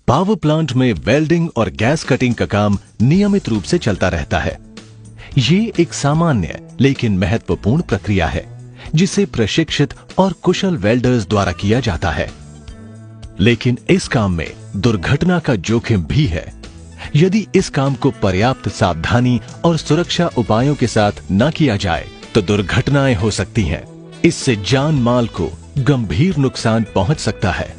Power plant में welding और gas cutting का काम नियमित रूप से चलता रहता है। ये एक सामान्य लेकिन महत्वपूर्ण प्रक्रिया है जिसे प्रशिक्षित और कुशल वेल्डर्स द्वारा किया जाता है। लेकिन इस काम में दुर्घटना का जोखिम भी है। यदि इस काम को पर्याप्त सावधानी और सुरक्षा उपायों के साथ न किया जाए तो दुर्घटनाएं हो सकती हैं। इससे जान माल को गंभीर नुकसान पहुंच सकता है।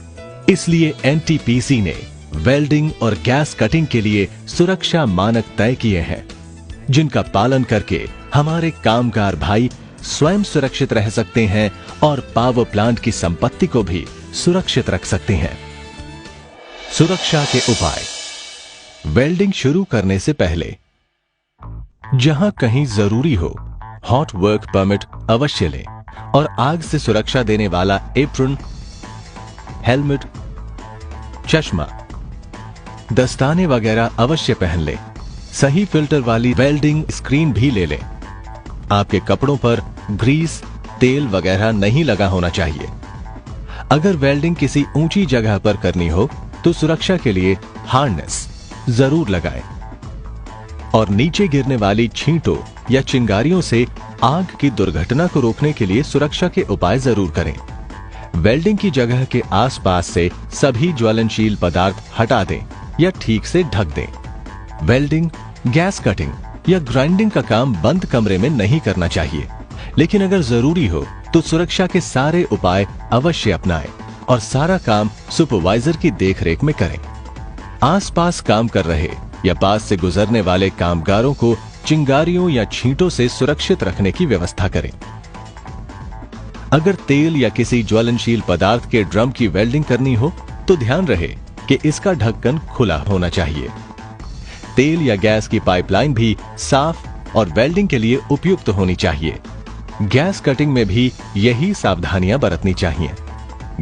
इसलिए एनटीपीसी ने वेल्डिंग और गैस कटिंग के लिए सुरक्षा मानक तय किए हैं, जिनका पालन करके हमारे कामगार भाई स्वयं सुरक्षित रह सकते हैं और पावर प्लांट की संपत्ति को भी सुरक्षित रख सकते हैं। सुरक्षा के उपाय। वेल्डिंग शुरू करने से पहले जहां कहीं जरूरी हो हॉट वर्क परमिट अवश्य लें और आग से सुरक्षा देने वाला एप्रन, हेलमेट, चश्मा, दस्ताने वगैरह अवश्य पहन लें। सही फिल्टर वाली वेल्डिंग स्क्रीन भी ले लें। आपके कपड़ों पर ग्रीस, तेल वगैरह नहीं लगा होना चाहिए। अगर वेल्डिंग किसी ऊंची जगह पर करनी हो तो सुरक्षा के लिए हार्नेस जरूर लगाएं और नीचे गिरने वाली छींटों या चिंगारियों से आग की दुर्घटना को रोकने के लिए सुरक्षा के उपाय जरूर करें। वेल्डिंग की जगह के आसपास से सभी ज्वलनशील पदार्थ हटा दें या ठीक से ढक दें। वेल्डिंग, गैस कटिंग या ग्राइंडिंग का काम बंद कमरे में नहीं करना चाहिए, लेकिन अगर जरूरी हो तो सुरक्षा के सारे उपाय अवश्य अपनाएं और सारा काम सुपरवाइजर की देखरेख में करें। आसपास काम कर रहे या पास से गुजरने वाले कामगारों को चिंगारियों या छींटों से सुरक्षित रखने की व्यवस्था करें। अगर तेल या किसी ज्वलनशील पदार्थ के ड्रम की वेल्डिंग करनी हो तो ध्यान रहे कि इसका ढक्कन खुला होना चाहिए। तेल या गैस की पाइपलाइन भी साफ और वेल्डिंग के लिए उपयुक्त होनी चाहिए। गैस कटिंग में भी यही सावधानियां बरतनी चाहिए।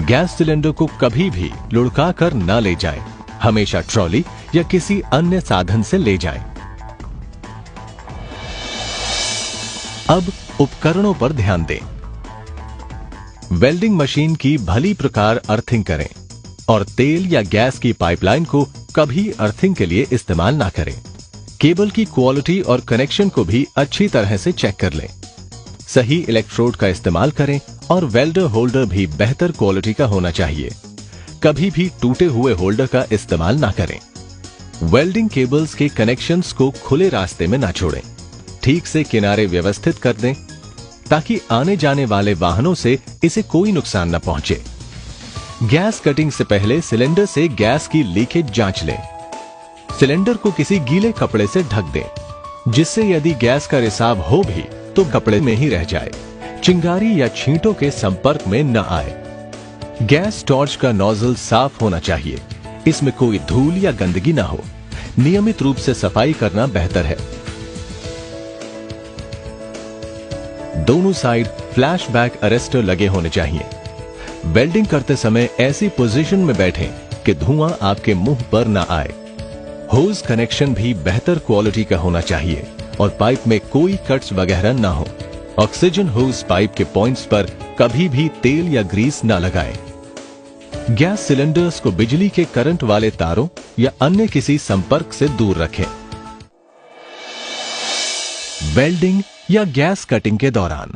गैस सिलेंडर को कभी भी लुढ़का कर न ले जाएं। हमेशा ट्रॉली या किसी अन्य साधन से ले जाएं। अब उपकरणों पर ध्यान दें। वेल्डिंग मशीन की भली प्रकार अर्थिंग करें और तेल या गैस की पाइपलाइन को कभी अर्थिंग के लिए इस्तेमाल ना करें। केबल की क्वालिटी और कनेक्शन को भी अच्छी तरह से चेक कर लें। सही इलेक्ट्रोड का इस्तेमाल करें और वेल्डर होल्डर भी बेहतर क्वालिटी का होना चाहिए। कभी भी टूटे हुए होल्डर का इस्तेमाल ना करें। वेल्डिंग केबल्स के कनेक्शंस को खुले रास्ते में ना छोड़ें। ठीक से किनारे व्यवस्थित कर दें ताकि आने जाने वाले वाहनों से इसे कोई नुकसान न पहुंचे। गैस कटिंग से पहले सिलेंडर से गैस की लीकेज जांच लें। सिलेंडर को किसी गीले कपड़े से ढक दें, जिससे यदि गैस का रिसाव हो भी तो कपड़े में ही रह जाए, चिंगारी या छींटों के संपर्क में न आए। गैस टॉर्च का नोजल साफ होना चाहिए। इसमें कोई धूल या गंदगी ना हो। नियमित रूप से सफाई करना बेहतर है। दोनों साइड फ्लैशबैक अरेस्टर लगे होने चाहिए। वेल्डिंग करते समय ऐसी पोजीशन में बैठें कि धुआं आपके मुंह पर ना आए। होज कनेक्शन भी बेहतर क्वालिटी का होना चाहिए और पाइप में कोई कट्स वगैरह ना हो। ऑक्सीजन होज पाइप के पॉइंट्स पर कभी भी तेल या ग्रीस ना लगाएं। गैस सिलेंडर्स को बिजली के करंट वाले तारों या अन्य किसी संपर्क से दूर रखें। वेल्डिंग या गैस कटिंग के दौरान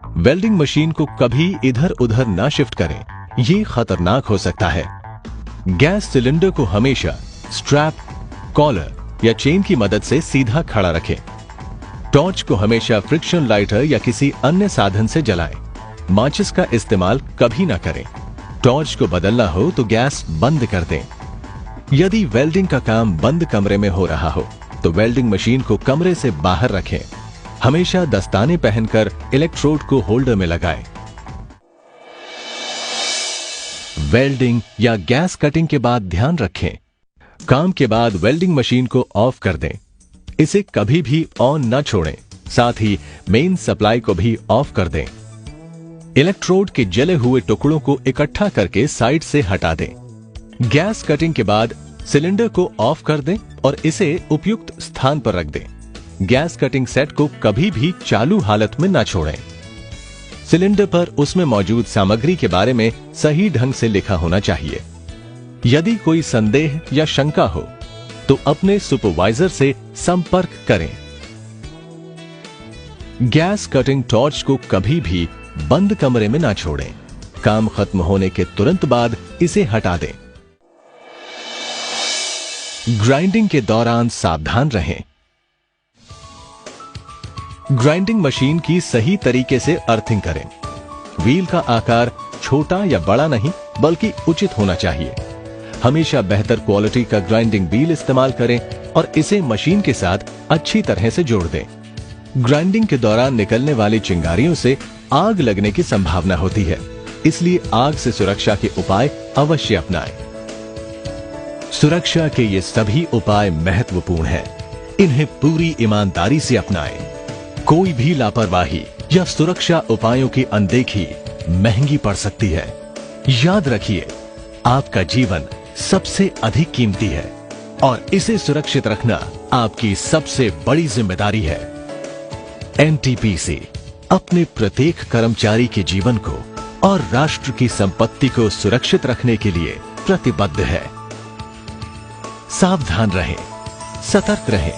वेल्डिंग मशीन को कभी इधर उधर ना शिफ्ट करें, ये खतरनाक हो सकता है। गैस सिलेंडर को हमेशा स्ट्रैप, कॉलर या चेन की मदद से सीधा खड़ा रखें। टॉर्च को हमेशा फ्रिक्शन लाइटर या किसी अन्य साधन से जलाएं। माचिस का इस्तेमाल कभी ना करें। टॉर्च को बदलना हो तो गैस बंद कर दें। यदि वेल्डिंग का काम बंद कमरे में हो रहा हो तो वेल्डिंग मशीन को कमरे से बाहर रखें। हमेशा दस्ताने पहनकर इलेक्ट्रोड को होल्डर में लगाएं। वेल्डिंग या गैस कटिंग के बाद ध्यान रखें, काम के बाद वेल्डिंग मशीन को ऑफ कर दें। इसे कभी भी ऑन न छोड़ें। साथ ही मेन सप्लाई को भी ऑफ कर दें। इलेक्ट्रोड के जले हुए टुकड़ों को इकट्ठा करके साइड से हटा दें। गैस कटिंग के बाद सिलेंडर को ऑफ कर दें और इसे उपयुक्त स्थान पर रख दें। गैस कटिंग सेट को कभी भी चालू हालत में न छोड़ें। सिलेंडर पर उसमें मौजूद सामग्री के बारे में सही ढंग से लिखा होना चाहिए। यदि कोई संदेह या शंका हो तो अपने सुपरवाइजर से संपर्क करें। गैस कटिंग टॉर्च को कभी भी बंद कमरे में ना छोड़ें। काम खत्म होने के तुरंत बाद इसे हटा दें। ग्राइंडिंग के दौरान सावधान रहें। ग्राइंडिंग मशीन की सही तरीके से अर्थिंग करें। व्हील का आकार छोटा या बड़ा नहीं बल्कि उचित होना चाहिए। हमेशा बेहतर क्वालिटी का ग्राइंडिंग व्हील इस्तेमाल करें और इसे मशीन के साथ अच्छी तरह से जोड़ दें। ग्राइंडिंग के दौरान निकलने वाली चिंगारियों से आग लगने की संभावना होती है, इसलिए आग से सुरक्षा के उपाय अवश्य अपनाएं। सुरक्षा के ये सभी उपाय महत्वपूर्ण हैं। इन्हें पूरी ईमानदारी से अपनाएं। कोई भी लापरवाही या सुरक्षा उपायों की अनदेखी महंगी पड़ सकती है। याद रखिए, आपका जीवन सबसे अधिक कीमती है और इसे सुरक्षित रखना आपकी सबसे बड़ी जिम्मेदारी है। एनटीपीसी अपने प्रत्येक कर्मचारी के जीवन को और राष्ट्र की संपत्ति को सुरक्षित रखने के लिए प्रतिबद्ध है। सावधान रहें, सतर्क रहें,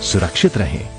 सुरक्षित रहें।